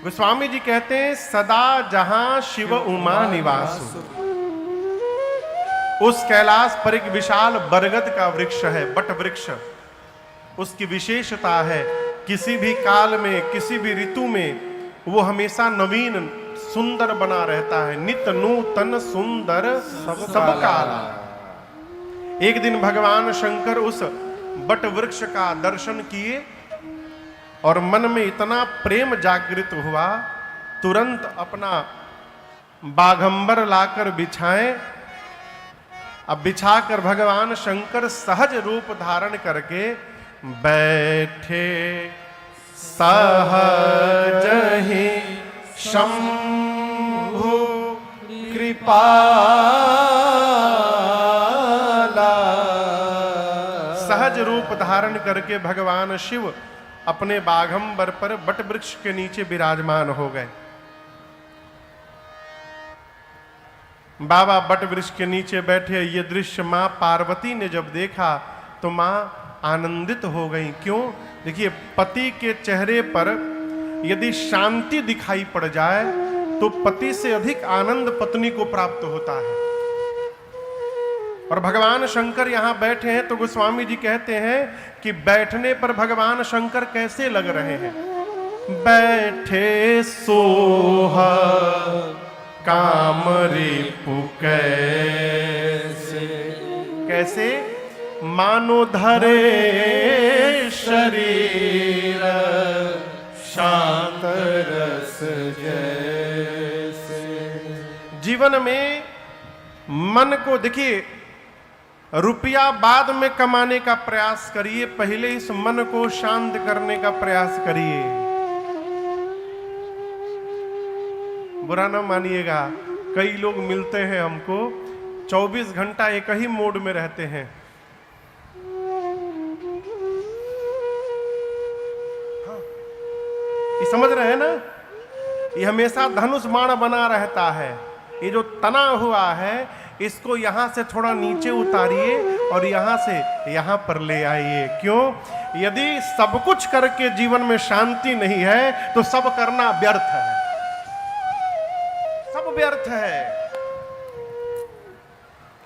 गोस्वामी जी कहते हैं सदा जहां शिव उमा निवास, उस कैलाश पर एक विशाल बरगद का वृक्ष है, बट वृक्ष। उसकी विशेषता है किसी भी काल में, किसी भी ऋतु में वो हमेशा नवीन सुंदर बना रहता है। नित नूतन सुंदर सब काला। एक दिन भगवान शंकर उस बट वृक्ष का दर्शन किए और मन में इतना प्रेम जागृत हुआ, तुरंत अपना बाघंबर लाकर बिछाएं। अब बिछाकर भगवान शंकर सहज रूप धारण करके बैठे सहज ही शंभु कृपाला। सहज रूप धारण करके भगवान शिव अपने बाघंबर पर बट वृक्ष के नीचे विराजमान हो गए। बाबा बट वृक्ष के नीचे बैठे। ये दृश्य मां पार्वती ने जब देखा तो मां आनंदित हो गई। क्यों? देखिए, पति के चेहरे पर यदि शांति दिखाई पड़ जाए तो पति से अधिक आनंद पत्नी को प्राप्त होता है। और भगवान शंकर यहां बैठे हैं तो गोस्वामी जी कहते हैं कि बैठने पर भगवान शंकर कैसे लग रहे हैं। बैठे सोहा कामरी कैसे, कैसे मानो धरे शरीर शांत रस जैसे। जीवन में मन को देखिए, रुपया बाद में कमाने का प्रयास करिए, पहले इस मन को शांत करने का प्रयास करिए। बुरा ना मानिएगा, कई लोग मिलते हैं हमको 24 घंटा एक ही मोड में रहते हैं। हाँ, ये समझ रहे हैं ना? ये हमेशा धनुष बाण बना रहता है। ये जो तना हुआ है इसको यहां से थोड़ा नीचे उतारिए और यहां से यहां पर ले आइए। क्यों? यदि सब कुछ करके जीवन में शांति नहीं है तो सब करना व्यर्थ है, सब व्यर्थ है।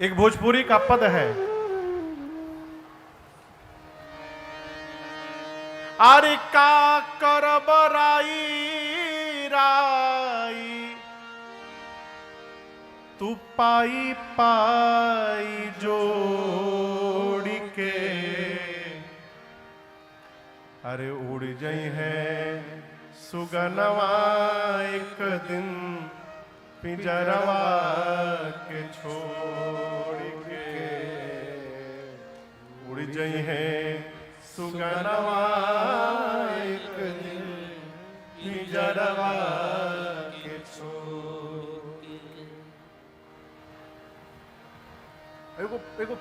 एक भोजपुरी का पद है, अरे का करब राई राई तू पाई पाई जोड़ के। अरे उड़ जाई है सुगनवा एक दिन पिंजरवा के छोड़ के। उड़ जाई है सुगनवा एक दिन पिंजरवा के छोड़ के। एगो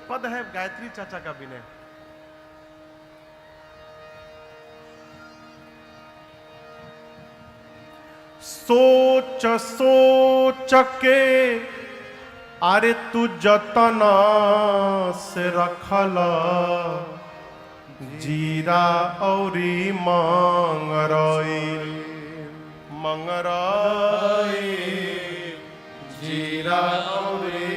पद है गायत्री चाचा का विनय, सोच सोच के अरे तू जतन से रखला जीरा औरी मंगरई मंगरई जीरा औरी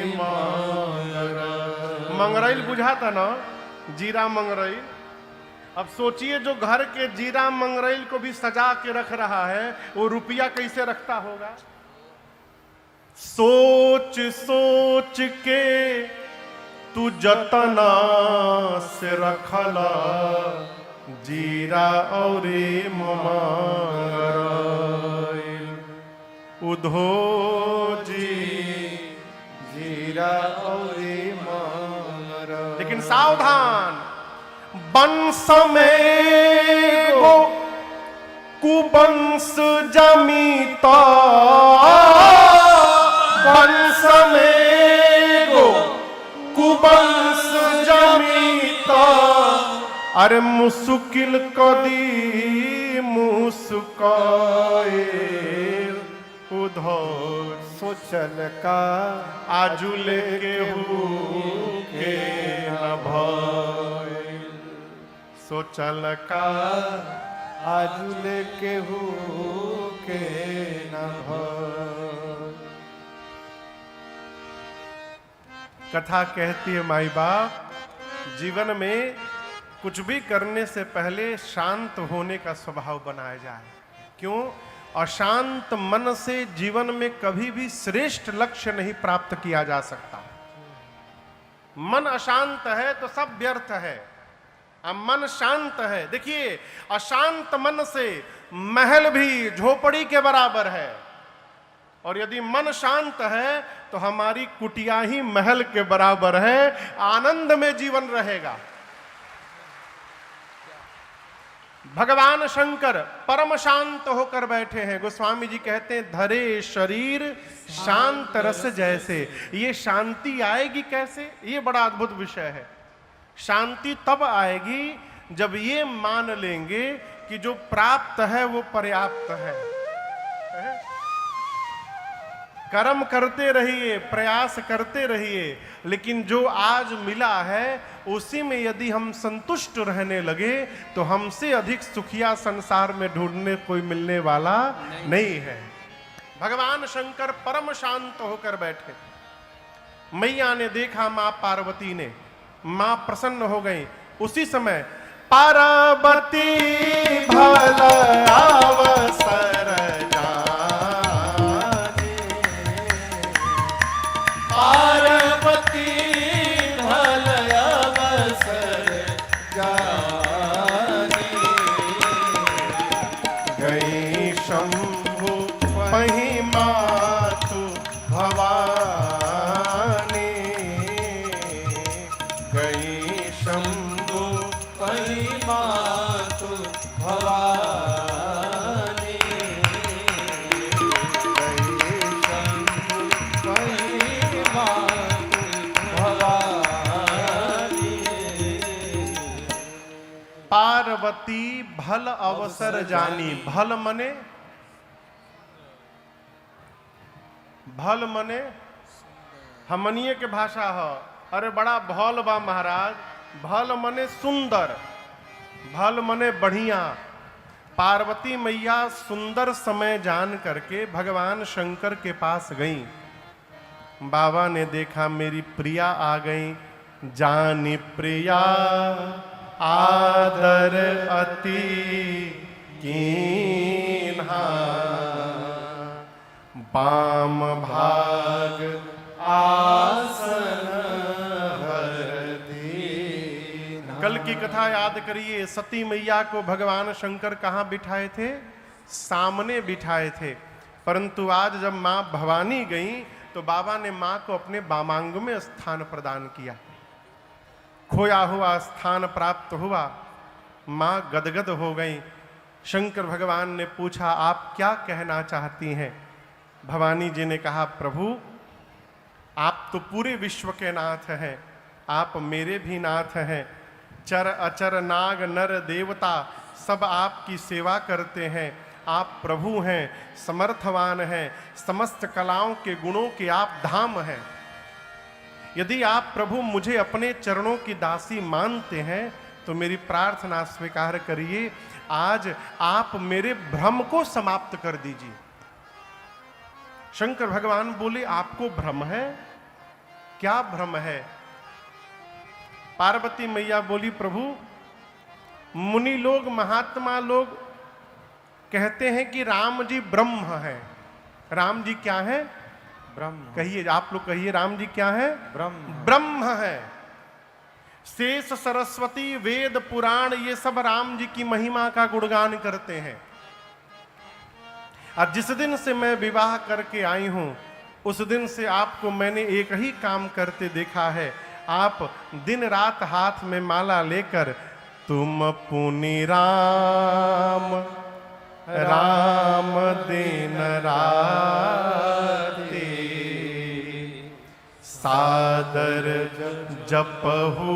मंगरई बुझाता ना, जीरा मंगरई। अब सोचिए जो घर के जीरा मंगरैल को भी सजा के रख रहा है वो रुपया कैसे रखता होगा। सोच सोच के तू जतना से रखला जीरा और मंगरैल। उधो जी जीरा और मंगरैल। लेकिन सावधान, वंश में गो कुवंश जमीता, वंश में गो कुवंश जमीता। अरे मुश्किल कदी मुस्काए उधो सोचल का आजुल के के न भय। सोचल का आजुल केहू के न भय। कथा कहती है माई बाप, जीवन में कुछ भी करने से पहले शांत होने का स्वभाव बनाया जाए। क्यों? अशांत मन से जीवन में कभी भी श्रेष्ठ लक्ष्य नहीं प्राप्त किया जा सकता। मन अशांत है तो सब व्यर्थ है। अब मन शांत है, देखिए अशांत मन से महल भी झोपड़ी के बराबर है, और यदि मन शांत है तो हमारी कुटिया ही महल के बराबर है, आनंद में जीवन रहेगा। भगवान शंकर परम शांत होकर बैठे हैं। गोस्वामी जी कहते हैं, धरे शरीर शांत रस जैसे। ये शांति आएगी कैसे? ये बड़ा अद्भुत विषय है। शांति तब आएगी जब ये मान लेंगे कि जो प्राप्त है वो पर्याप्त है। कर्म करते रहिए, प्रयास करते रहिए, लेकिन जो आज मिला है उसी में यदि हम संतुष्ट रहने लगे तो हमसे अधिक सुखिया संसार में ढूंढने कोई मिलने वाला नहीं है। भगवान शंकर परम शांत होकर बैठे। मैया ने देखा, मां पार्वती ने, मां प्रसन्न हो गई। उसी समय पार्वती भल अवसर जाने, पार्वती भल अवसर जाने, गई शंभु पहि मातु भवानी, गई शंभु पहि मातु भवानी, गई शंभु पहि मातु भवानी। पार्वती भल अवसर जानी। भल मने, भल मने हमनिए के भाषा है। अरे बड़ा भल बा महाराज। भल मने सुंदर, भल मने बढ़िया। पार्वती मैया सुंदर समय जान करके भगवान शंकर के पास गई। बाबा ने देखा मेरी प्रिया आ गई। जानी प्रिया आदर अति कीन्हा, बाम भाग आसन हर दीन्हा। कल की कथा याद करिए, सती मैया को भगवान शंकर कहाँ बिठाए थे? सामने बिठाए थे। परंतु आज जब मां भवानी गई तो बाबा ने मां को अपने वामांग में स्थान प्रदान किया। खोया हुआ स्थान प्राप्त हुआ। मां गदगद हो गई। शंकर भगवान ने पूछा, आप क्या कहना चाहती हैं? भवानी जी ने कहा, प्रभु आप तो पूरे विश्व के नाथ हैं, आप मेरे भी नाथ हैं। चर अचर नाग नर देवता सब आपकी सेवा करते हैं। आप प्रभु हैं, समर्थवान हैं, समस्त कलाओं के गुणों के आप धाम हैं। यदि आप प्रभु मुझे अपने चरणों की दासी मानते हैं तो मेरी प्रार्थना स्वीकार करिए। आज आप मेरे भ्रम को समाप्त कर दीजिए। शंकर भगवान बोले, आपको भ्रम है? क्या भ्रम है? पार्वती मैया बोली, प्रभु मुनि लोग, महात्मा लोग कहते हैं कि राम जी ब्रह्म है। राम जी क्या है? ब्रह्म। कहिए, आप लोग कहिए, राम जी क्या है? ब्रह्म। ब्रह्म है। शेष सरस्वती वेद पुराण ये सब राम जी की महिमा का गुणगान करते हैं। और जिस दिन से मैं विवाह करके आई हूं उस दिन से आपको मैंने एक ही काम करते देखा है। आप दिन रात हाथ में माला लेकर तुम पुनि राम राम दिन राते सादर जपहु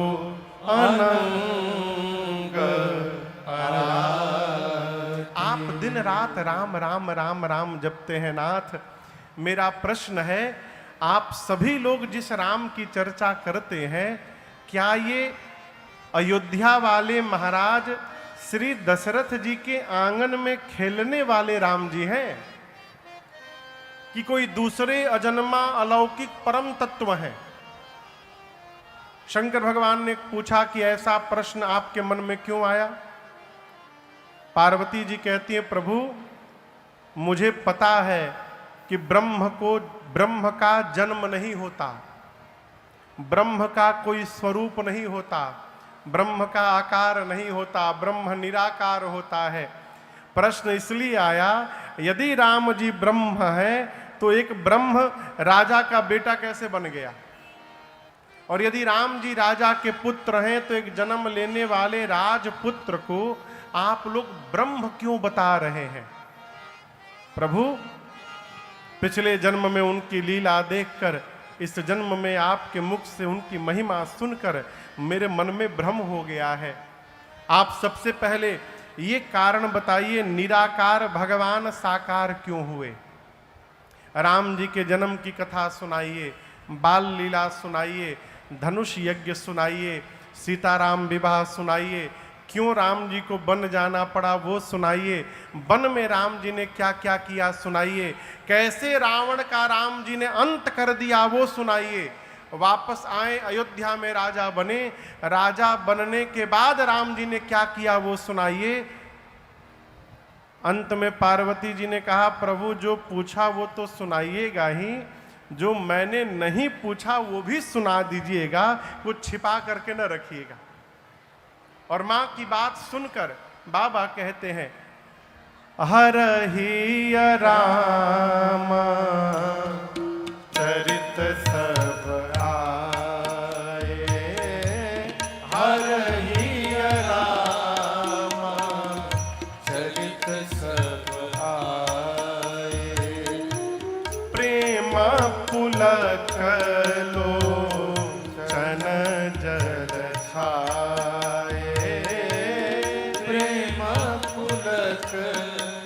अनंग। आप दिन रात राम राम राम राम जपते हैं नाथ। मेरा प्रश्न है, आप सभी लोग जिस राम की चर्चा करते हैं, क्या ये अयोध्या वाले महाराज श्री दशरथ जी के आंगन में खेलने वाले राम जी हैं कि कोई दूसरे अजन्मा अलौकिक परम तत्व हैं? शंकर भगवान ने पूछा कि ऐसा प्रश्न आपके मन में क्यों आया? पार्वती जी कहती है, प्रभु मुझे पता है कि ब्रह्म का जन्म नहीं होता, ब्रह्म का कोई स्वरूप नहीं होता, ब्रह्म का आकार नहीं होता, ब्रह्म निराकार होता है। प्रश्न इसलिए आया, यदि राम जी ब्रह्म है तो एक ब्रह्म राजा का बेटा कैसे बन गया? और यदि राम जी राजा के पुत्र हैं तो एक जन्म लेने वाले राजपुत्र को आप लोग ब्रह्म क्यों बता रहे हैं? प्रभु पिछले जन्म में उनकी लीला देखकर, इस जन्म में आपके मुख से उनकी महिमा सुनकर मेरे मन में भ्रम हो गया है। आप सबसे पहले ये कारण बताइए, निराकार भगवान साकार क्यों हुए? राम जी के जन्म की कथा सुनाइए, बाल लीला सुनाइए, धनुष यज्ञ सुनाइए, सीताराम विवाह सुनाइए, क्यों राम जी को वन जाना पड़ा वो सुनाइए, वन में राम जी ने क्या क्या किया सुनाइए, कैसे रावण का राम जी ने अंत कर दिया वो सुनाइए, वापस आए अयोध्या में राजा बने, राजा बनने के बाद राम जी ने क्या किया वो सुनाइए। अंत में पार्वती जी ने कहा, प्रभु जो पूछा वो तो सुनाइएगा ही, जो मैंने नहीं पूछा वो भी सुना दीजिएगा, वो छिपा करके न रखिएगा। और मां की बात सुनकर बाबा कहते हैं, हर ही राम चरित सब आए, हर ही राम चरित सब आए, प्रेम पुलक लोचन जल छाए, प्रेम पुलक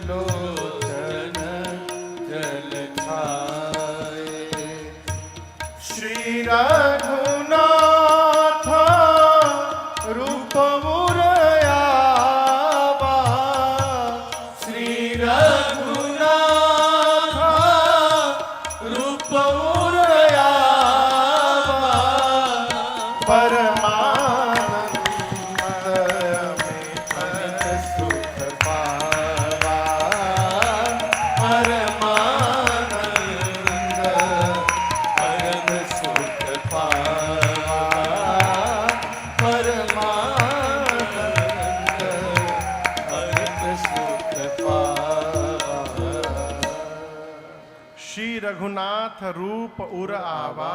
लोचन जल छाए, श्री रघुनाथ रूप मुरयावा, श्री रघुनाथ रूप मुरयावा, परमानंद में अमित सुख पावा, परमानंद अमित सुख पावा, परमानंद अमित सुख पावा। श्री रघुनाथ रूप उर आवा,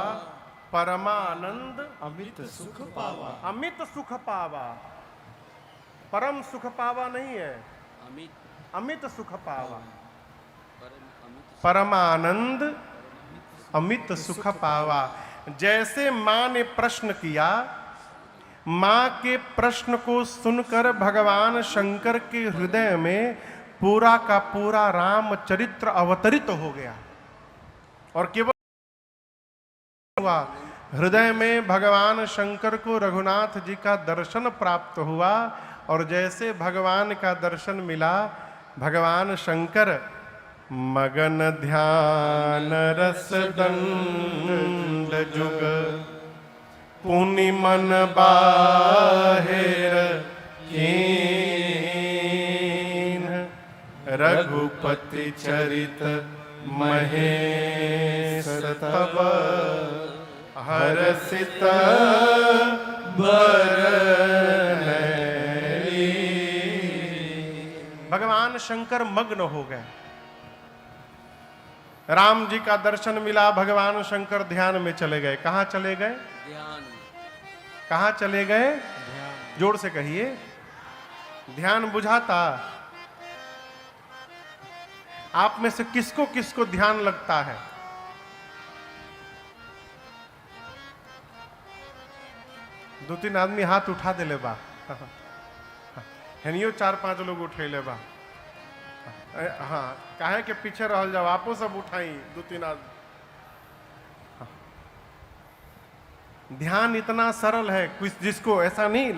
परमानंद अमित सुख पावा, अमित सुख पावा। परम सुख पावा नहीं है, अमित सुख पावा, परमानंद अमित सुख पावा। जैसे मां ने प्रश्न किया, मां के प्रश्न को सुनकर भगवान शंकर के हृदय में पूरा का पूरा राम चरित्र अवतरित हो गया। और केवल हुआ, हृदय में भगवान शंकर को रघुनाथ जी का दर्शन प्राप्त हुआ। और जैसे भगवान का दर्शन मिला, भगवान शंकर मगन ध्यान रस दंड जुग, पुनि मन बाहिर कीन, रघुपति चरित महेश तब हरसित बरनैली। भगवान शंकर मग्न हो गए। राम जी का दर्शन मिला, भगवान शंकर ध्यान में चले गए। कहां चले गए? ध्यान। कहां चले गए? जोर से कहिए। ध्यान बुझाता? आप में से किसको किसको ध्यान लगता है? दो तीन आदमी हाथ उठा दे ले बा, हेनियो चार पांच लोग उठे ले बा। हाँ, काहे के पीछे रह जाओ, आपो सब उठाई दो तीन आदमी। ध्यान इतना सरल है, कुछ जिसको ऐसा नहीं,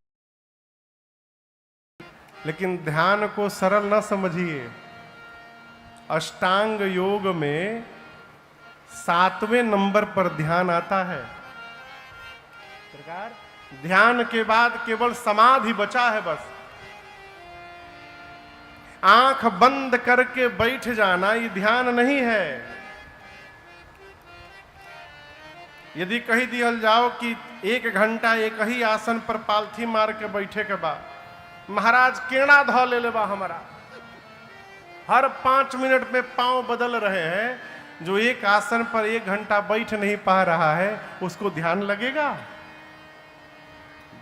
लेकिन ध्यान को सरल न समझिए। अष्टांग योग में 7वें नंबर पर ध्यान आता है। सरकार, ध्यान के बाद केवल समाधि बचा है। बस आंख बंद करके बैठ जाना ये ध्यान नहीं है। यदि कही दियल जाओ कि 1 घंटा एक ही आसन पर पालथी मार के बैठे के बाद महाराज केना धो ले लेबा हमारा, हर 5 मिनट में पांव बदल रहे हैं, जो एक आसन पर 1 घंटा बैठ नहीं पा रहा है उसको ध्यान लगेगा?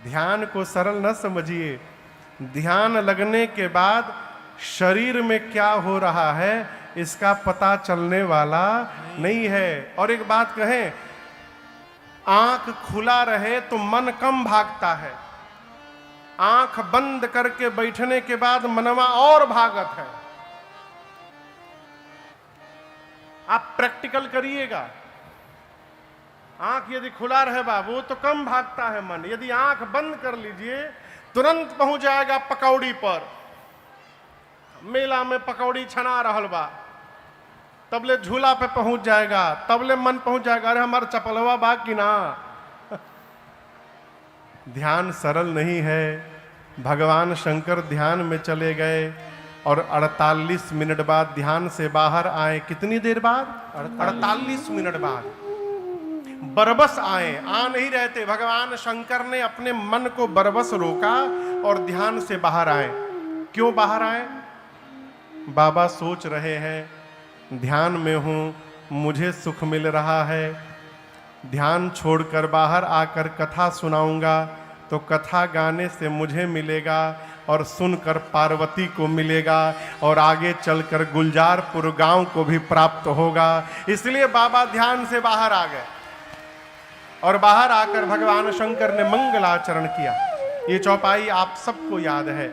ध्यान को सरल न समझिए। ध्यान लगने के बाद शरीर में क्या हो रहा है इसका पता चलने वाला नहीं है। और एक बात कहें, आंख खुला रहे तो मन कम भागता है, आंख बंद करके बैठने के बाद मनवा और भागत है। आप प्रैक्टिकल करिएगा। आंख यदि खुला रहे बाबू तो कम भागता है मन। यदि आंख बंद कर लीजिए तुरंत पहुंच जाएगा पकौड़ी पर। मेला में पकौड़ी छना रहल बा, तबले झूला पे पहुंच जाएगा, तबले मन पहुंच जाएगा, अरे हमारा चपलवा बा कि ना। ध्यान सरल नहीं है। भगवान शंकर ध्यान में चले गए और 48 मिनट बाद ध्यान से बाहर आए। कितनी देर बाद? 48 मिनट बाद बरबस आए। आ नहीं रहते। भगवान शंकर ने अपने मन को बरबस रोका और ध्यान से बाहर आए। क्यों बाहर आए? बाबा सोच रहे हैं ध्यान में हूं, मुझे सुख मिल रहा है, ध्यान छोड़कर बाहर आकर कथा सुनाऊंगा तो कथा गाने से मुझे मिलेगा और सुनकर पार्वती को मिलेगा और आगे चलकर गुलजारपुर गांव को भी प्राप्त होगा। इसलिए बाबा ध्यान से बाहर आ गए और बाहर आकर भगवान शंकर ने मंगलाचरण किया। ये चौपाई आप सबको याद है,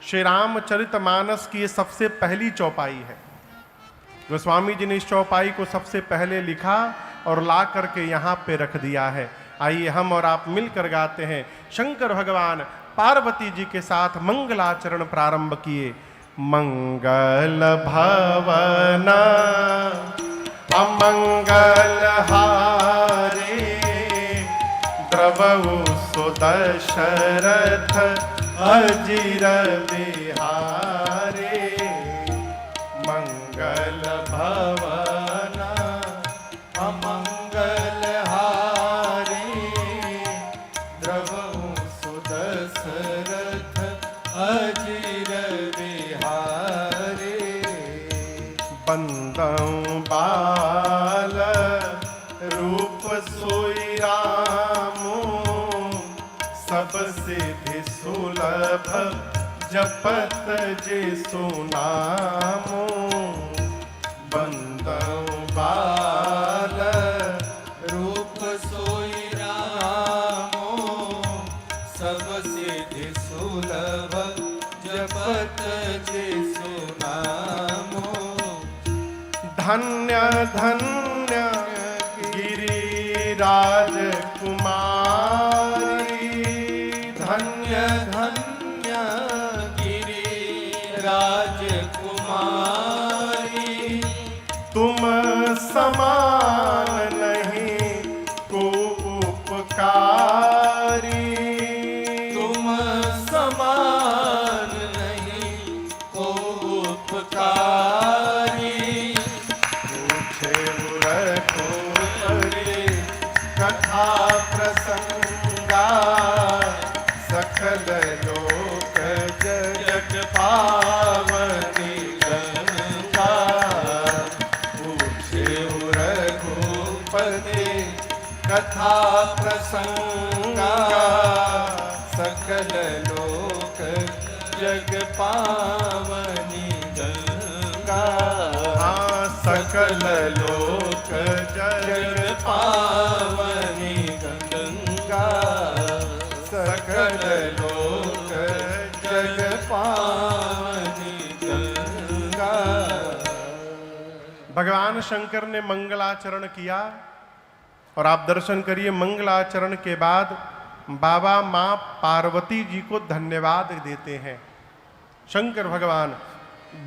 श्री रामचरितमानस की ये सबसे पहली चौपाई है। गोस्वामी जी ने इस चौपाई को सबसे पहले लिखा और ला करके यहाँ पे रख दिया है। आइए हम और आप मिलकर गाते हैं। शंकर भगवान पार्वती जी के साथ मंगलाचरण प्रारंभ किए। मंगल भवन अमंगल हारे, द्रवहु सुदशरथ अजिर बिहारे। मंगल भवन अमंगल हारे, द्रवहु सुदशरथ अजिर बिहारे। बंदं बाल रूप सोई रामो, सब सिद्धि सुलभ जपत जे सुनामो। बंदं बाल रूप सोई रामो, सब सिद्धि सुलभ जपत जे सुनामो। धन्य धन्य गिरिराज कुमारी, धन्य धन्य गिरिराज कुमारी। तुम समान नहीं को उपकारी, तुम समान नहीं को उपकारी। पूछे रघुपति कथा प्रसंगा, सकल लोक जग पावनी गंगा। पूछे रघुपति कथा प्रसंगा, सकल लोक जग पावनी गंगा। हाँ, सकल लोक जग पावनी गंगा। सकल लोक जग पावनी गंगा। भगवान शंकर ने मंगलाचरण किया और आप दर्शन करिए। मंगलाचरण के बाद बाबा माँ पार्वती जी को धन्यवाद देते हैं। शंकर भगवान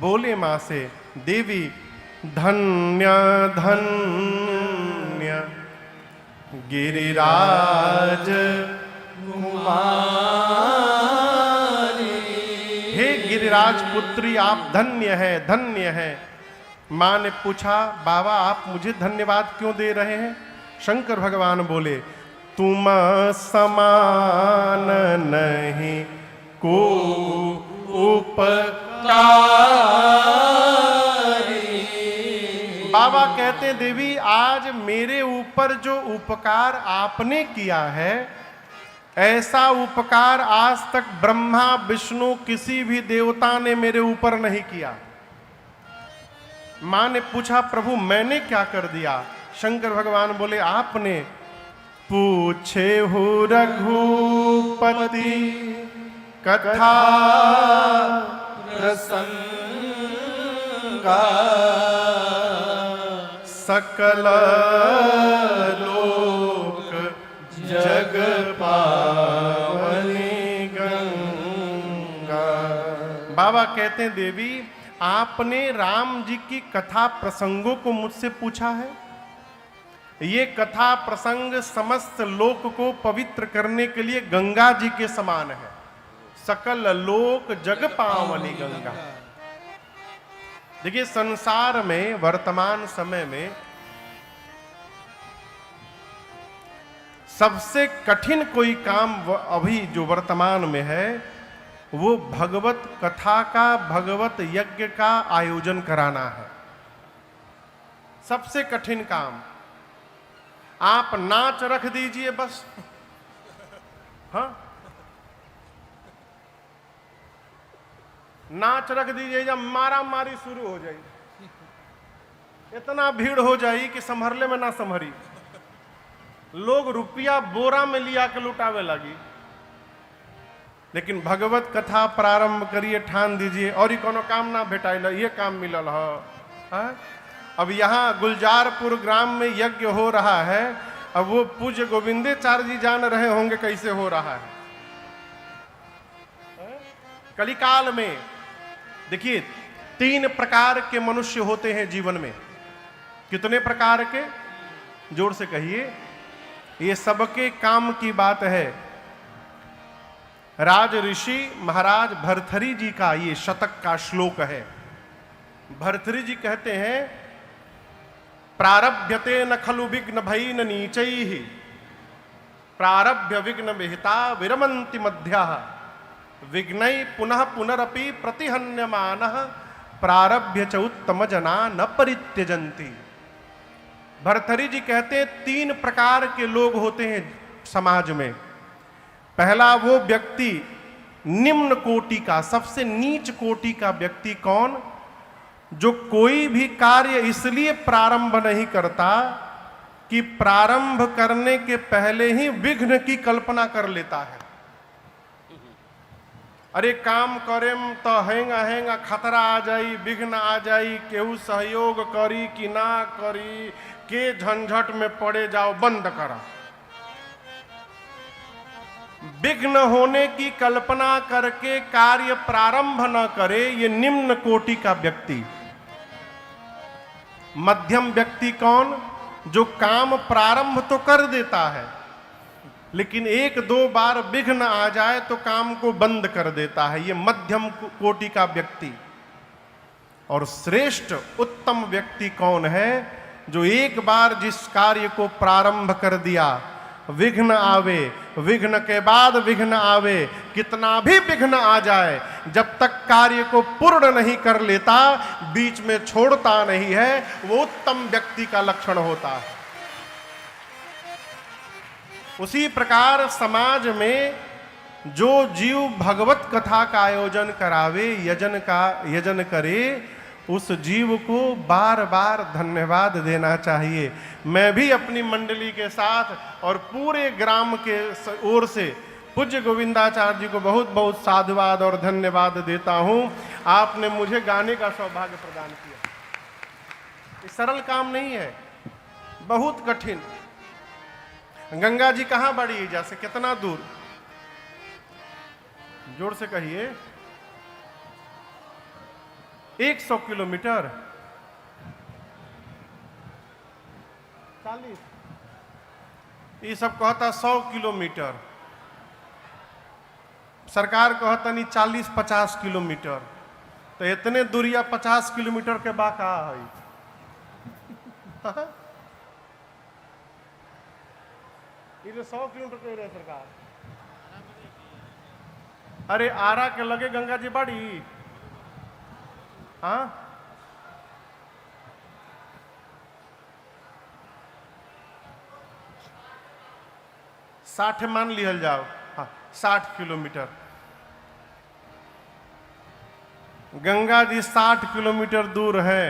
बोले मां से, देवी धन्य धन्य गिरिराज कुमारी। हे गिरिराज पुत्री, आप धन्य है, धन्य है। मां ने पूछा, बाबा आप मुझे धन्यवाद क्यों दे रहे हैं? शंकर भगवान बोले, तुम समान नहीं को उपकारी। बाबा कहते हैं, देवी आज मेरे ऊपर जो उपकार आपने किया है, ऐसा उपकार आज तक ब्रह्मा विष्णु किसी भी देवता ने मेरे ऊपर नहीं किया। मां ने पूछा, प्रभु मैंने क्या कर दिया? शंकर भगवान बोले, आपने पूछे हो रघुपति कथा प्रसंगा, सकल लोक जग पावनी गंगा। बाबा कहते हैं, देवी आपने राम जी की कथा प्रसंगों को मुझसे पूछा है। ये कथा प्रसंग समस्त लोक को पवित्र करने के लिए गंगा जी के समान है। सकल लोक जग पावनी गंगा। देखिए, संसार में वर्तमान समय में सबसे कठिन कोई काम अभी जो वर्तमान में है, वो भगवत कथा का, भगवत यज्ञ का आयोजन कराना है। सबसे कठिन काम। आप नाच रख दीजिए बस, हाँ, नाच रख दीजिए, जब मारा मारी शुरू हो जाए, इतना भीड़ हो जाए कि संभरले में ना संभरी। लोग रुपया बोरा में लिया के लुटावे लगी। लेकिन भगवत कथा प्रारंभ करिए, ठान दीजिए, और ही कोनो काम ना भेटाइल, ये काम मिलल है। अब यहाँ गुलजारपुर ग्राम में यज्ञ हो रहा है। अब वो पूज्य गोविंदेचार्य जी जान रहे होंगे कैसे हो रहा है। कलिकाल में देखिए, 3 प्रकार के मनुष्य होते हैं जीवन में। कितने प्रकार के? जोर से कहिए। ये सबके काम की बात है। राज ऋषि महाराज भर्तृहरि जी का ये शतक का श्लोक है। भर्तृहरि जी कहते हैं, प्रारभ्यते न खलु विघ्न भयीन नीचैः, प्रारभ्य विघ्न विहिता विरमन्ति मध्यः, विघ्नै पुनः पुनरपि प्रतिहन्यमानः, प्रारभ्य च उत्तम जना न परित्यजन्ति। भर्तृहरि जी कहते हैं, 3 प्रकार के लोग होते हैं समाज में। पहला वो व्यक्ति निम्न कोटि का, सबसे नीच कोटि का व्यक्ति कौन? जो कोई भी कार्य इसलिए प्रारंभ नहीं करता कि प्रारंभ करने के पहले ही विघ्न की कल्पना कर लेता है। अरे काम करेम तो हेंगा हेंगा खतरा आ जाई, विघ्न आ जाई, केहू सहयोग करी कि ना करी, के झंझट में पड़े जाओ, बंद करा। विघ्न होने की कल्पना करके कार्य प्रारंभ न करे, ये निम्न कोटि का व्यक्ति। मध्यम व्यक्ति कौन? जो काम प्रारंभ तो कर देता है, लेकिन 1-2 बार विघ्न आ जाए तो काम को बंद कर देता है। ये मध्यम कोटि का व्यक्ति। और श्रेष्ठ उत्तम व्यक्ति कौन है? जो एक बार जिस कार्य को प्रारंभ कर दिया, विघ्न आवे, विघ्न के बाद विघ्न आवे, कितना भी विघ्न आ जाए, जब तक कार्य को पूर्ण नहीं कर लेता, बीच में छोड़ता नहीं है, वो उत्तम व्यक्ति का लक्षण होता है। उसी प्रकार समाज में जो जीव भगवत कथा का आयोजन करावे, यजन करे, उस जीव को बार बार धन्यवाद देना चाहिए। मैं भी अपनी मंडली के साथ और पूरे ग्राम के ओर से पूज्य गोविंदाचार्य जी को बहुत बहुत साधुवाद और धन्यवाद देता हूं। आपने मुझे गाने का सौभाग्य प्रदान किया। ये सरल काम नहीं है, बहुत कठिन। गंगा जी कहां बड़ी एजा से कितना दूर? जोर से कहिए। 100 किलोमीटर 40 ये सब कहता 100 किलोमीटर, सरकार कहता नहीं 40-50 किलोमीटर, तो इतने दूरिया 50 किलोमीटर के बा का है। ये 100 किलोमीटर कह रहे सरकार। अरे आरा के लगे गंगा जी बाड़ी, हाँ 60 मान लिहल जाओ, हाँ 60 किलोमीटर। गंगा जी 60 किलोमीटर दूर है।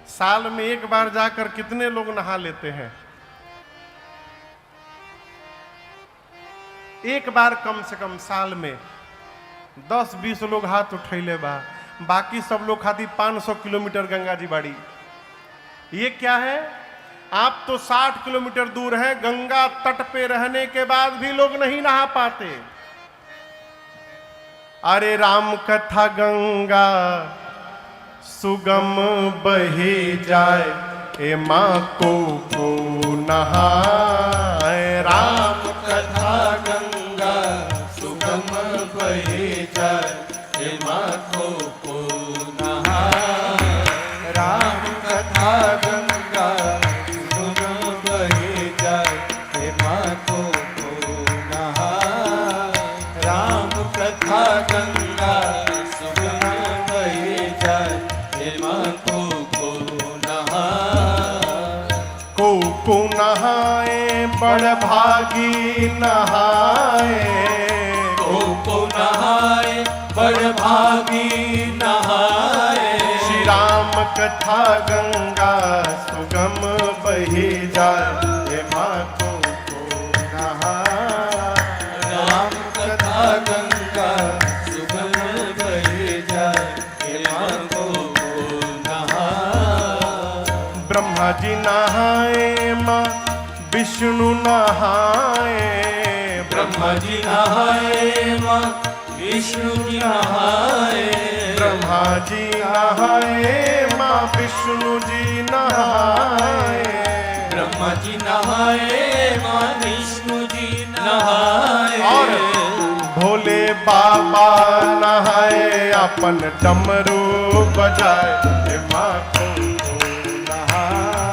साल में एक बार जाकर कितने लोग नहा लेते हैं? एक बार कम से कम साल में 10-20 लोग हाथ उठैले बा, बाकी सब लोग खाती 500 किलोमीटर गंगा जी बाड़ी। ये क्या है? आप तो 60 किलोमीटर दूर हैं, गंगा तट पे रहने के बाद भी लोग नहीं नहा पाते। अरे राम कथा गंगा सुगम बहे जाए, ए माँ को नहाए। राम कथा गंगा सुगम बहे जाए, हे माखो को नहाए। राम कथा गंगा सुगम बहे जाए, हे माखो को नहाए। राम कथा गंगा सुगम बहे जाए, हे माखो को नहाए। को नहाए बड़ भागी नहाए, को नहाए बड़ भागी नहाए। श्री राम कथा गंगा सुगम बहे जाए, हे माँ को नहाए। राम कथा गंगा सुगम बहे जाए, हे माँ को नहाए। ब्रह्मा जी नहाए माँ विष्णु नहाए, ब्रह्मा जी नहाए माँ विष्णु जी नहाए। ब्रह्मा जी नहाए माँ विष्णु जी नहाए। ब्रह्मा जी नहाए माँ विष्णु जी नहाए। और भोले बाबा नहाए अपन डमरू बजाए, हे माँ को नहाए।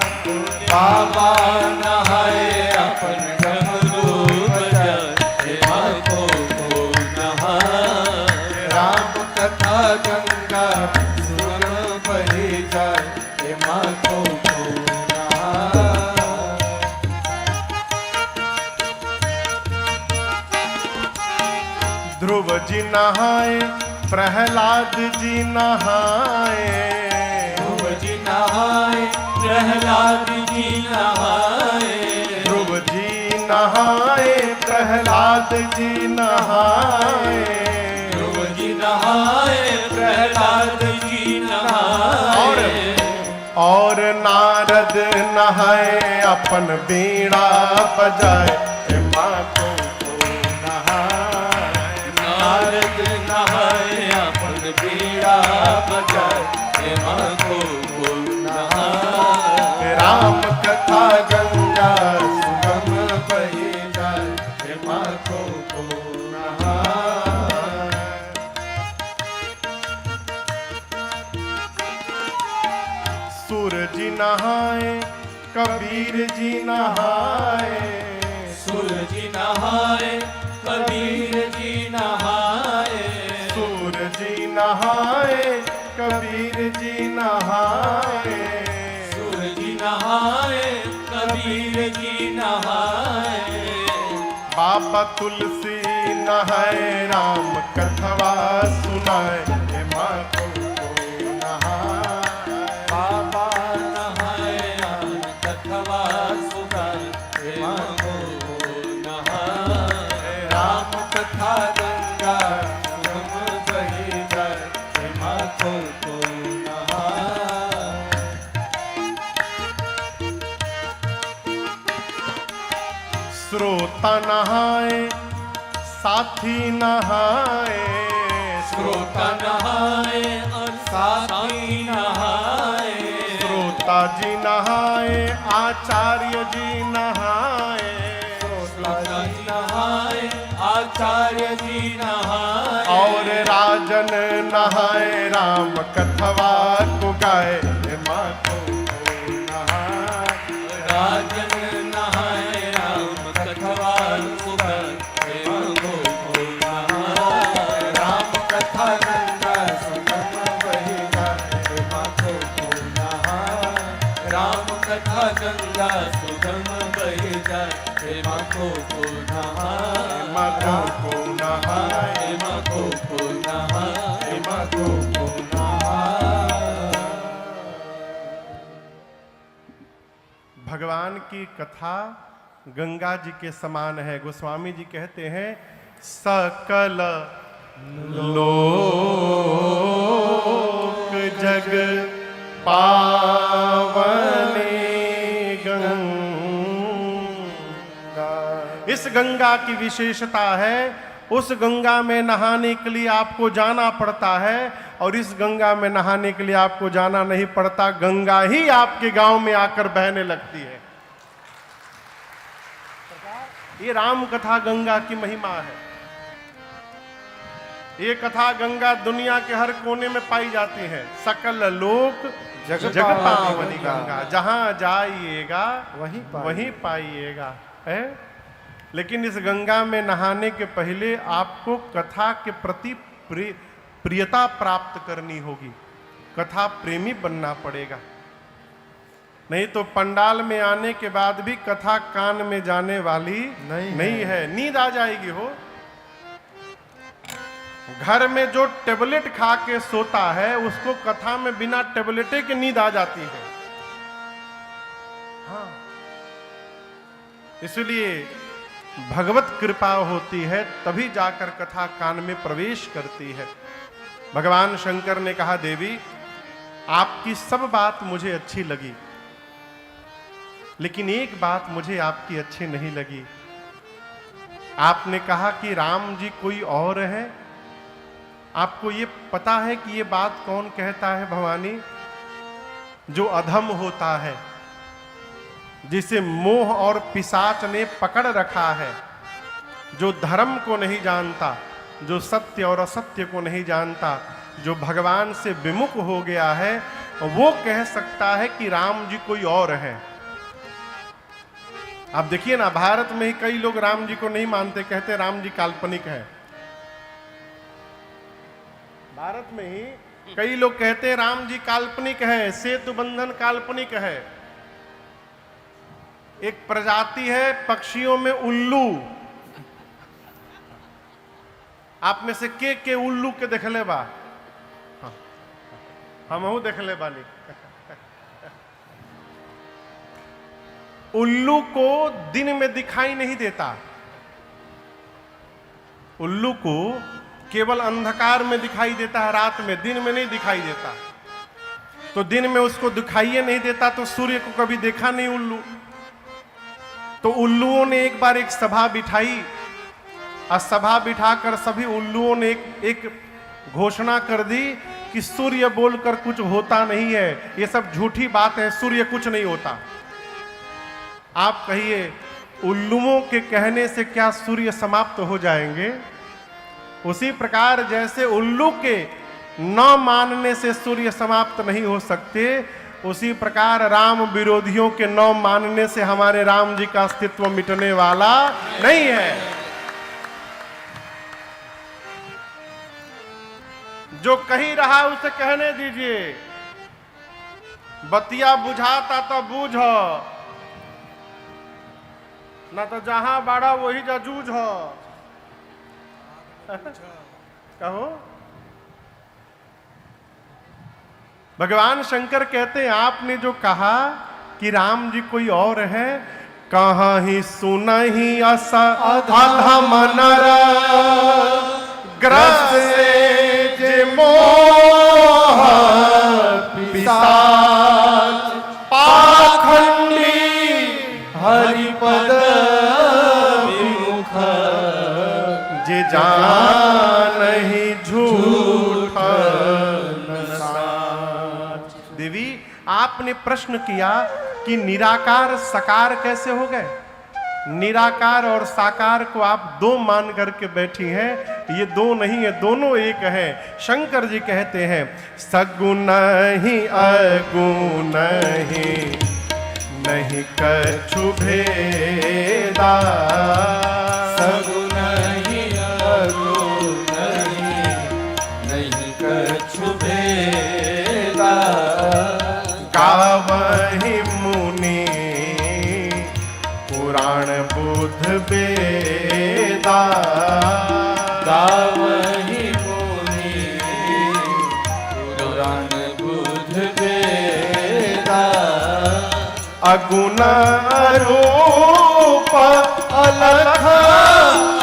बाबा नहाए अपन डमरू बजाए, हे माखो को नहाए। राम कथा गंगा सुगम बहे जाए, हे माखो को नहाए। ध्रुव जी नहाए प्रहलाद जी नहाए। ध्रुव जी नहाए प्रहलाद जी नहाए। ध्रुव जी नहाए प्रहलाद जी नहाए। ध्रुव जी नहाए प्रहलाद जी नहाए। और नारद नहाए अपन बीड़ा बजाए, हे माँ को नहाए। नारद नहाए अपन बीड़ा बजाए, हे माखो को नहाए। राम कथा गंगा सुगम बहे जाए, हे माखो को नहाए। सूर जी नहाए कबीर जी नहाए। सूर जी नहाए कबीर जी नहाए। सूर जी नहाए कबीर जी नहाए। सूर जी नहाए कबीर जी नहाए। बाबा तुलसी नहाए राम कथवा सुनाए, हे माँ को नहाए। बाबा नहाए राम कथवा सुनाए, हे माखो को नहाए। राम कथा गंगा सुगम बहे जाए, हे माखो को नहाए। श्रोता नहाए साथी नहाए। श्रोता नहाए और साथी नहाए, श्रोता जी नहाए, आचार्य जी नहाए, श्रोता जी नहाए, आचार्य जी नहाए, और राजन नहाए, राम कथवा को गाए, माँ को नहाए। राजन नहाए, राम कथवा सुगर, माँ को नहाए, राम कथा गंगा सुगम बही जाए, माँ को नहाए, राम कथा गंगा सुगम बही जाए, माँ को नहाए, माँ को नहाए, माँ को नहाए, माँ को नहाए। भगवान की कथा गंगा जी के समान है। गोस्वामी जी कहते हैं सकल लोक जग पावनी गंगा। इस गंगा की विशेषता है, उस गंगा में नहाने के लिए आपको जाना पड़ता है, और इस गंगा में नहाने के लिए आपको जाना नहीं पड़ता, गंगा ही आपके गांव में आकर बहने लगती है। ये राम कथा गंगा की महिमा है। ये कथा गंगा दुनिया के हर कोने में पाई जाती है। सकल लोक जग पावनी गंगा, जहां जाइएगा वहीं पाइएगा है। लेकिन इस गंगा में नहाने के पहले आपको कथा के प्रति प्रियता प्राप्त करनी होगी, कथा प्रेमी बनना पड़ेगा। नहीं तो पंडाल में आने के बाद भी कथा कान में जाने वाली नहीं है, नींद आ जाएगी हो। घर में जो टेबलेट खा के सोता है उसको कथा में बिना टेबलेटे के नींद आ जाती है। हाँ, इसलिए भगवत कृपा होती है तभी जाकर कथा कान में प्रवेश करती है। भगवान शंकर ने कहा, देवी आपकी सब बात मुझे अच्छी लगी, लेकिन एक बात मुझे आपकी अच्छी नहीं लगी। आपने कहा कि राम जी कोई और है। आपको ये पता है कि ये बात कौन कहता है भवानी? जो अधम होता है, जिसे मोह और पिशाच ने पकड़ रखा है, जो धर्म को नहीं जानता, जो सत्य और असत्य को नहीं जानता, जो भगवान से विमुख हो गया है, वो कह सकता है कि राम जी कोई और है। आप देखिए ना, भारत में ही कई लोग राम जी को नहीं मानते, कहते राम जी काल्पनिक है। भारत में ही कई लोग कहते हैं राम जी काल्पनिक है, सेतु बंधन काल्पनिक है। एक प्रजाति है पक्षियों में उल्लू। आप में से के उल्लू के देखले बा? हाँ, हमहू देखले बानी। उल्लू को दिन में दिखाई नहीं देता। उल्लू को केवल अंधकार में दिखाई देता है, रात में, दिन में नहीं दिखाई देता। तो दिन में उसको दिखाई नहीं देता तो सूर्य को कभी देखा नहीं उल्लू। तो उल्लुओं ने एक बार एक सभा बिठाई, और सभा बिठाकर सभी उल्लुओं ने एक घोषणा कर दी कि सूर्य बोलकर कुछ होता नहीं है, ये सब झूठी बात है, सूर्य कुछ नहीं होता। आप कहिए, उल्लुओं के कहने से क्या सूर्य समाप्त हो जाएंगे? उसी प्रकार जैसे उल्लू के न मानने से सूर्य समाप्त नहीं हो सकते, उसी प्रकार राम विरोधियों के न मानने से हमारे राम जी का अस्तित्व मिटने वाला नहीं है। जो कही रहा उसे कहने दीजिए। बतिया बुझाता तो बूझ, ना तो जहां बाड़ा वही जा जूझ। कहो, भगवान शंकर कहते हैं आपने जो कहा कि राम जी कोई और है, कहाँ ही सुना ही असा अधम नर ग्रस से जे मोह पिशाच पाखंडी हरिपद विमुख जे जान ही झूठ नसा। आपने प्रश्न किया कि निराकार साकार कैसे हो गए। निराकार और साकार को आप दो मान करके बैठी हैं, ये दो नहीं है, दोनों एक है। शंकर जी कहते हैं सगुण ही अगुण ही नहीं कछु भेदा, सगुण ही अगुण ही नहीं कछु भेदा, गावहि मुनि पुराण बुध वेदा, गावहि मुनि पुराण बुध वेदा, अगुण रूप अलख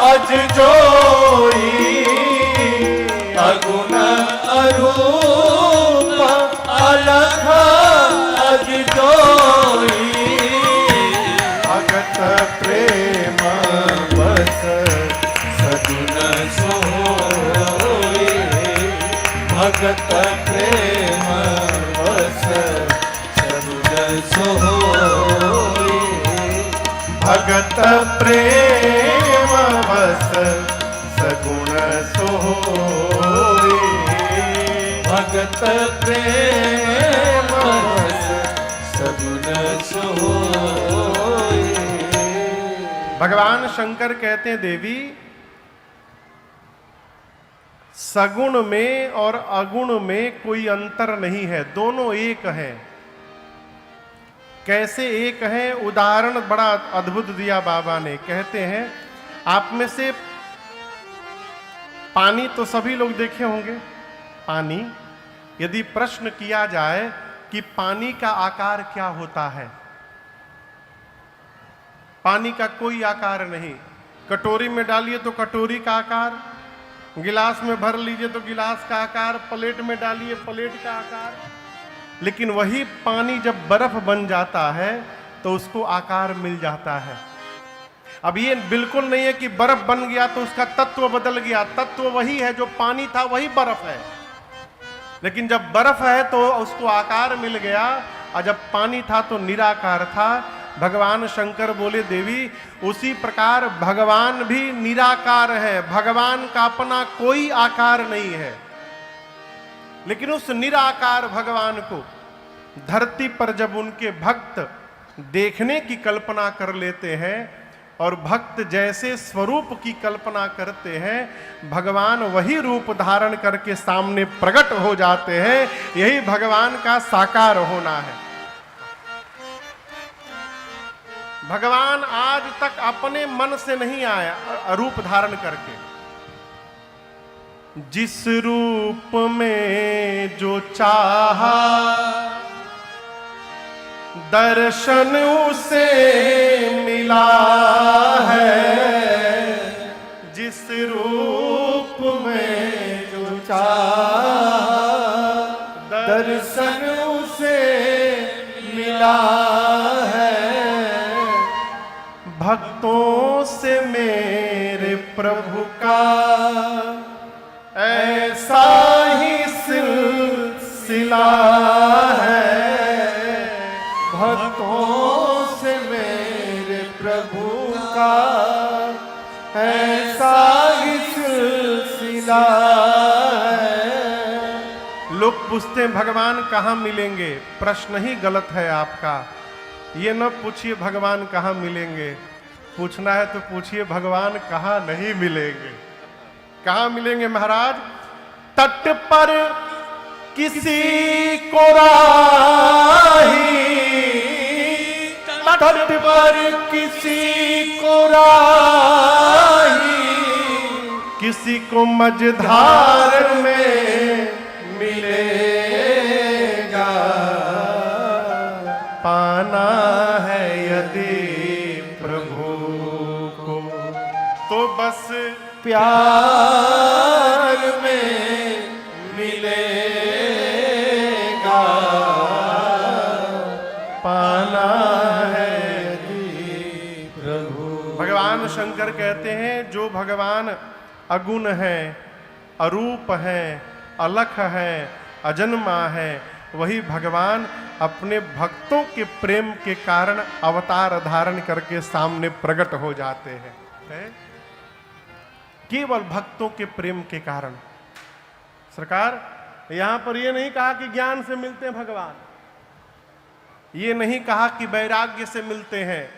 अज जोई, अगुण अरूप अलख अज जोई, भगत प्रेम बस सगुण सोई, भगत प्रेम बस सगुण सोई, भगत प्रेम बस सगुण सोई, भगत प्रेम बस सगुण सोई। भगवान शंकर कहते हैं देवी सगुण में और अगुण में कोई अंतर नहीं है, दोनों एक हैं। कैसे एक है, उदाहरण बड़ा अद्भुत दिया बाबा ने। कहते हैं आप में से पानी तो सभी लोग देखे होंगे। पानी, यदि प्रश्न किया जाए कि पानी का आकार क्या होता है, पानी का कोई आकार नहीं। कटोरी में डालिए तो कटोरी का आकार, गिलास में भर लीजिए तो गिलास का आकार, प्लेट में डालिए प्लेट का आकार। लेकिन वही पानी जब बर्फ बन जाता है तो उसको आकार मिल जाता है। अब ये बिल्कुल नहीं है कि बर्फ बन गया तो उसका तत्व बदल गया, तत्व वही है, जो पानी था वही बर्फ है। लेकिन जब बर्फ है तो उसको आकार मिल गया, और जब पानी था तो निराकार था। भगवान शंकर बोले देवी उसी प्रकार भगवान भी निराकार है, भगवान का अपना कोई आकार नहीं है। लेकिन उस निराकार भगवान को धरती पर जब उनके भक्त देखने की कल्पना कर लेते हैं और भक्त जैसे स्वरूप की कल्पना करते हैं, भगवान वही रूप धारण करके सामने प्रकट हो जाते हैं। यही भगवान का साकार होना है। भगवान आज तक अपने मन से नहीं आया रूप धारण करके। जिस रूप में जो चाहा दर्शन उसे मिला है, जिस रूप में जो चाहा दर्शन उसे मिला है। भक्तों से मेरे प्रभु का ऐसा ही सिलसिला है, भक्तों से मेरे प्रभु का ऐसा ही सिलसिला है। लोग पूछते हैं भगवान कहाँ मिलेंगे, प्रश्न ही गलत है आपका। ये न पूछिए भगवान कहाँ मिलेंगे, पूछना है तो पूछिए भगवान कहाँ नहीं मिलेंगे। कहाँ मिलेंगे महाराज? तट पर किसी को राही, तट पर किसी को राही, किसी को मझधार में मिलेगा। पाना है यदि प्रभु को तो बस प्यार में मिलेगा। पाना है यदि प्रभु। भगवान शंकर कहते हैं जो भगवान अगुण है, अरूप है, अलख है, अजन्मा है, वही भगवान अपने भक्तों के प्रेम के कारण अवतार धारण करके सामने प्रकट हो जाते हैं। केवल भक्तों के प्रेम के कारण। सरकार यहां पर यह नहीं कहा कि ज्ञान से मिलते हैं भगवान, ये नहीं कहा कि वैराग्य से मिलते हैं।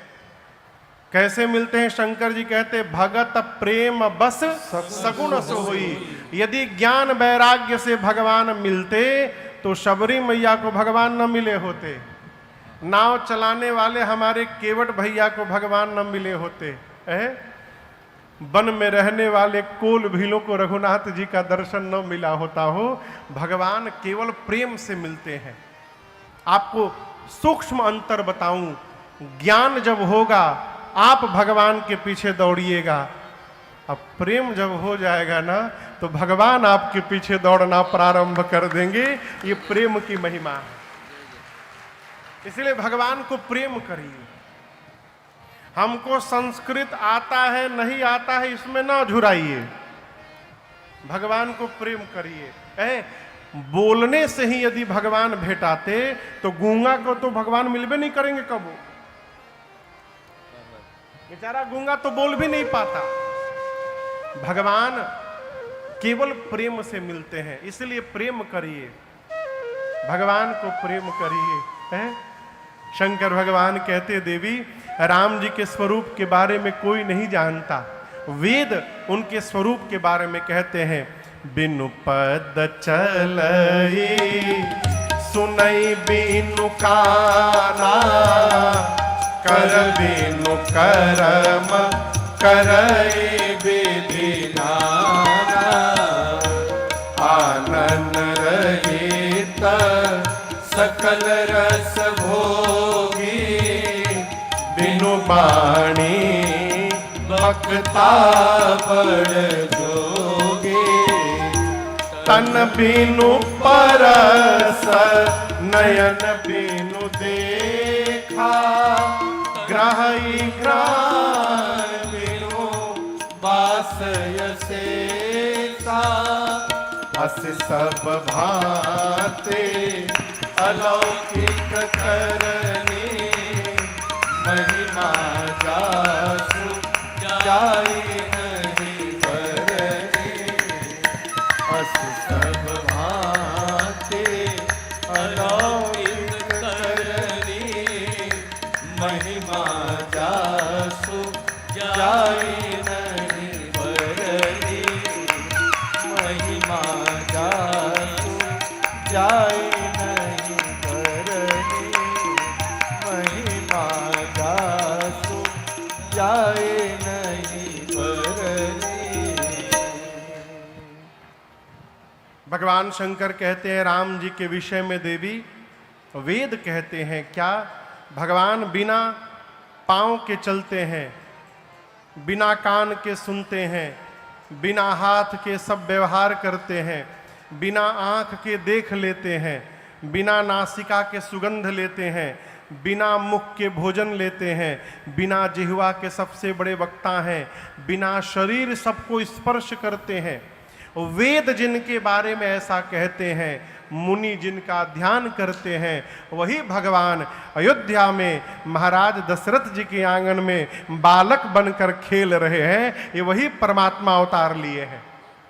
कैसे मिलते हैं? शंकर जी कहते भगत प्रेम बस सगुण सो हुई। यदि ज्ञान वैराग्य से भगवान मिलते तो शबरी मैया को भगवान न मिले होते, नाव चलाने वाले हमारे केवट भैया को भगवान न मिले होते, वन में रहने वाले कोल भीलों को रघुनाथ जी का दर्शन न मिला होता हो। भगवान केवल प्रेम से मिलते हैं। आपको सूक्ष्म अंतर बताऊं, ज्ञान जब होगा आप भगवान के पीछे दौड़िएगा, अब प्रेम जब हो जाएगा ना तो भगवान आपके पीछे दौड़ना प्रारंभ कर देंगे। ये प्रेम की महिमा है। इसलिए भगवान को प्रेम करिए। हमको संस्कृत आता है नहीं आता है इसमें ना झुराइए, भगवान को प्रेम करिए। बोलने से ही यदि भगवान भेटाते तो गूंगा को तो भगवान मिलबे नहीं करेंगे कबो। बेचारा गूंगा तो बोल भी नहीं पाता। भगवान केवल प्रेम से मिलते हैं, इसलिए प्रेम करिए, भगवान को प्रेम करिए। शंकर भगवान कहते देवी राम जी के स्वरूप के बारे में कोई नहीं जानता। वेद उनके स्वरूप के बारे में कहते हैं, बिनु पद चलई सुनई बिनु काना, कर बिनु करम करई विधि नाना, आनन रहित सकल रस भोगी, बिनु बाणी बक्ता बड़ जोगी, तन बिनु परस नयन बिनु देखा, ग्रहई ग्राण बिनु बासय सेता, अस सब भाते अलौकिक करनी, महिमा जासु जाई नहीं बरनी, अस सब भाते अलौकिक करनी, महिमा जासु जाई नहीं बरनी, महिमा जासु जाई नहीं बरनी, महिमा जासु जाए नहीं बरनी। भगवान शंकर कहते हैं राम जी के विषय में देवी, वेद कहते हैं क्या? भगवान बिना पांव के चलते हैं, बिना कान के सुनते हैं, बिना हाथ के सब व्यवहार करते हैं, बिना आँख के देख लेते हैं, बिना नासिका के सुगंध लेते हैं, बिना मुख के भोजन लेते हैं, बिना जिह्वा के सबसे बड़े वक्ता हैं, बिना शरीर सबको स्पर्श करते हैं। वेद जिनके बारे में ऐसा कहते हैं, मुनि जिनका ध्यान करते हैं, वही भगवान अयोध्या में महाराज दशरथ जी के आंगन में बालक बनकर खेल रहे हैं। ये वही परमात्मा अवतार लिए हैं।